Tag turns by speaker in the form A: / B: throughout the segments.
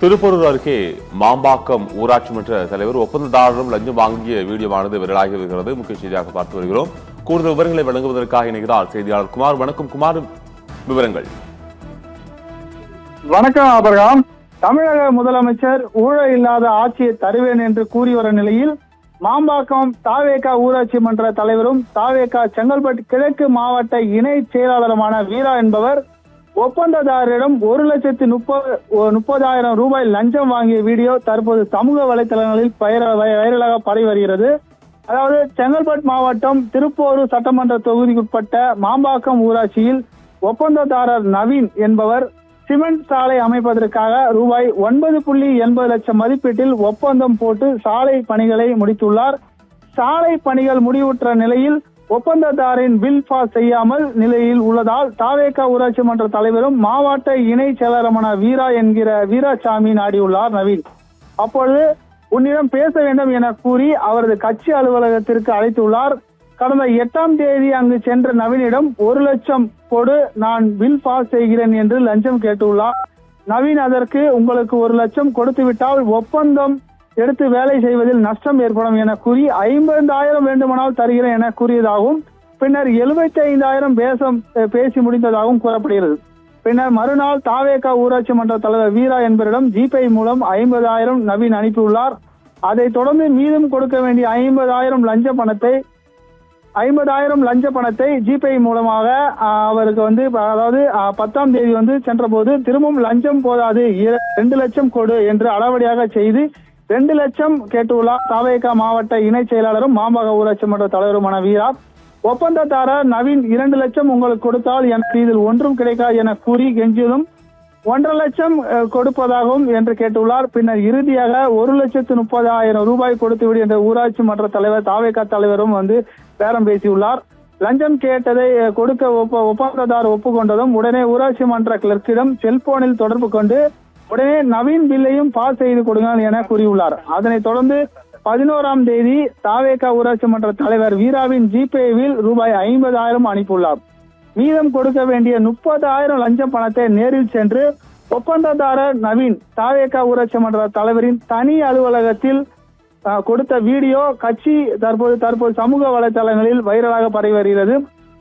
A: திருப்பூர் அருகே மாம்பாக்கம் ஊராட்சி மன்ற தலைவர் ஒப்பந்ததாரரும் லஞ்சம் வாங்கிய வீடியோவானது விரலாகி வருகிறது. முக்கிய செய்தியாக பார்த்து வருகிறோம். கூடுதல் விவரங்களை வழங்குவதற்காக இணைகிறார் செய்தியாளர் குமார். வணக்கம் குமார், விவரங்கள்.
B: வணக்கம் ஆபரகாம். தமிழக முதலமைச்சர் ஊழல் இல்லாத ஆட்சியை தருவேன் என்று கூறி வரும் நிலையில் மாம்பாக்கம் தாவேகா ஊராட்சி மன்ற தலைவரும் தாவேகா செங்கல்பட்டு கிழக்கு மாவட்ட இணை செயலாளருமான வீரா என்பவர் ஒப்பந்ததாரரிடம் 1,30,000 ரூபாய் லஞ்சம் வாங்கிய வீடியோ தற்போது சமூக வலைதளங்களில் வைரலாக பரவி வருகிறது. அதாவது செங்கல்பட்டு மாவட்டம் திருப்பூர் சட்டமன்ற தொகுதிக்குட்பட்ட மாம்பாக்கம் ஊராட்சியில் ஒப்பந்ததாரர் நவீன் என்பவர் சிமெண்ட் சாலை அமைப்பதற்காக ரூபாய் 9.80 லட்சம் மதிப்பீட்டில் ஒப்பந்தம் போட்டு சாலை பணிகளை முடித்துள்ளார். சாலை பணிகள் முடிவுற்ற நிலையில் ஒப்பந்ததாரின் பில் பாஸ் செய்யாமல் நிலையில் உள்ளதால் தாவேகா ஊராட்சி மன்ற தலைவரும் மாவட்ட இணை செயலருமான வீரா என்கிற வீராசாமி நாடியுள்ளார் நவீன். அப்பொழுது உன்னிடம் பேச வேண்டும் என கூறி அவரது கட்சி அலுவலகத்திற்கு அழைத்துள்ளார். கடந்த 8ஆம் தேதி அங்கு சென்ற நவீனிடம் 1 லட்சம் கொடு, நான் பில் பாஸ் செய்கிறேன் என்று லஞ்சம் கேட்டுள்ளார். நவீன் அதற்கு உங்களுக்கு 1 லட்சம் கொடுத்துவிட்டால் ஒப்பந்தம் எடுத்து வேலை செய்வதில் நஷ்டம் ஏற்படும் என கூறி 50,000 வேண்டுமானால் தருகிறேன் என கூறியதாகவும் பின்னர் 75,000 பேசி முடிந்ததாகவும் கூறப்படுகிறது. பின்னர் மறுநாள் தாவேகா ஊராட்சி மன்ற தலைவர் வீரா என்பவரிடம் ஜிபே மூலம் 50,000 நவீன் அனுப்பியுள்ளார். அதைத் தொடர்ந்து மீதும் கொடுக்க வேண்டிய 50,000 லஞ்ச பணத்தை ஜிபே மூலமாக அவருக்கு அதாவது 10ஆம் தேதி சென்ற போது திரும்பவும் லஞ்சம் போதாது 2 லட்சம் கொடு என்று அளவடியாக செய்து 2 லட்சம் கேட்டுள்ளார். தாவேகா மாவட்ட இணை செயலாளரும் மாம்பாக்கம் ஊராட்சி மன்ற தலைவருமான வீரா. ஒப்பந்ததாரர் நவீன் 2 லட்சம் உங்களுக்கு கொடுத்தால் எனக்கு இதில் ஒன்றும் கிடைக்காது என கூறி கெஞ்சியதும் 1.5 லட்சம் கொடுப்பதாகவும் என்று கேட்டுள்ளார். பின்னர் இறுதியாக 1,30,000 ரூபாய் கொடுத்துவிடு என்ற ஊராட்சி மன்ற தலைவர் தாவேகா தலைவரும் பேரம் பேசியுள்ளார். லஞ்சம் கேட்டதை கொடுக்க ஒப்பந்ததாரர் ஒப்புக்கொண்டதும் உடனே ஊராட்சி மன்ற கிளர்க்கிடம் செல்போனில் தொடர்பு கொண்டு உடனே நவீன் பில்லையும் பாஸ் செய்து கொடுங்கள் என கூறியுள்ளார். அதனைத் தொடர்ந்து 11ஆம் தேதி தாவேகா ஊராட்சி மன்ற தலைவர் வீராவின் ஜிபேவில் ரூபாய் 50,000 அனுப்பியுள்ளார். மீதம் கொடுக்க வேண்டிய 30,000 லஞ்சம் பணத்தை நேரில் சென்று ஒப்பந்ததாரர் நவீன் தாவேகா ஊராட்சி மன்ற தலைவரின் தனி அலுவலகத்தில் கொடுத்த வீடியோ கட்சி தற்போது சமூக வலைதளங்களில் வைரலாக பரவி வருகிறது.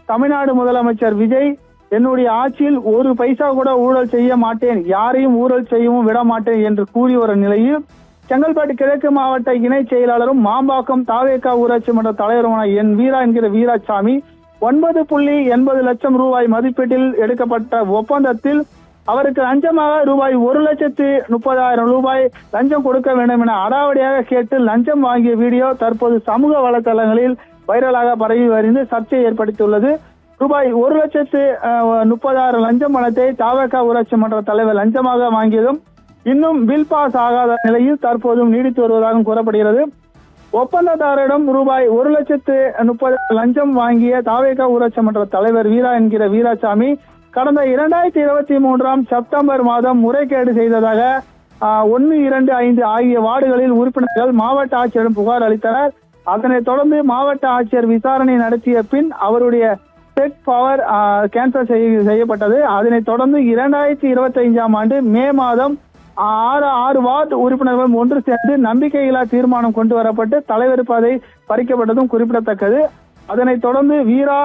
B: தமிழ்நாடு முதலமைச்சர் விஜய் என்னுடைய ஆட்சியில் 1 பைசா கூட ஊழல் செய்ய மாட்டேன், யாரையும் ஊழல் செய்யவும் விட மாட்டேன் என்று கூறி வரும் நிலையில் செங்கல்பட்டு கிழக்கு மாவட்ட இணை செயலாளரும் மாம்பாக்கம் தாவேகா ஊராட்சி மன்ற தலைவருமான வீரா என்கிற வீராசாமி 9.80 லட்சம் ரூபாய் மதிப்பீட்டில் எடுக்கப்பட்ட ஒப்பந்தத்தில் அவருக்கு லஞ்சமாக ரூபாய் 1,30,000 ரூபாய் லஞ்சம் கொடுக்க வேண்டும் என அடாவடியாக கேட்டு லஞ்சம் வாங்கிய வீடியோ தற்போது சமூக வலைதளங்களில் வைரலாக பரவி வருகிறது சர்ச்சை ஏற்படுத்தியுள்ளது. ரூபாய் 1,30,000 லஞ்சம் பணத்தை தாவேகா ஊராட்சி மன்ற தலைவர் லஞ்சமாக வாங்கியதும் இன்னும் பில் பாஸ் ஆகாத நிலையில் தற்போதும் நீடித்து வருவதாகவும் கூறப்படுகிறது. ஒப்பந்ததாரரிடம் ரூபாய் 1,30,000 லஞ்சம் வாங்கிய தாவேகா ஊராட்சி மன்ற தலைவர் வீரா என்கிற வீராசாமி கடந்த 2023 செப்டம்பர் மாதம் முறைகேடு செய்ததாக 1, 2, 5 ஆகிய வார்டுகளில் உறுப்பினர்கள் மாவட்ட ஆட்சியரிடம் புகார் அளித்தனர். அதனைத் தொடர்ந்து மாவட்ட ஆட்சியர் விசாரணை நடத்திய பின் அவருடைய செக் பவர் கேன்சல் செய்யப்பட்டது. அதனைத் தொடர்ந்து 2025ஆம் ஆண்டு மே மாதம் 6 வார்டு உறுப்பினர்கள் ஒன்று சேர்ந்து நம்பிக்கையில்லா தீர்மானம் கொண்டு வரப்பட்டு தலைவர் பதவி பறிக்கப்பட்டதும் குறிப்பிடத்தக்கது. அதனைத் தொடர்ந்து வீரா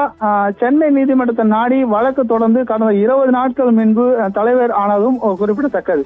B: சென்னை நீதிமன்றத்தை நாடி வழக்கு தொடர்ந்து கடந்த 20 நாட்கள் முன்பு தலைவர் ஆனதும் குறிப்பிடத்தக்கது.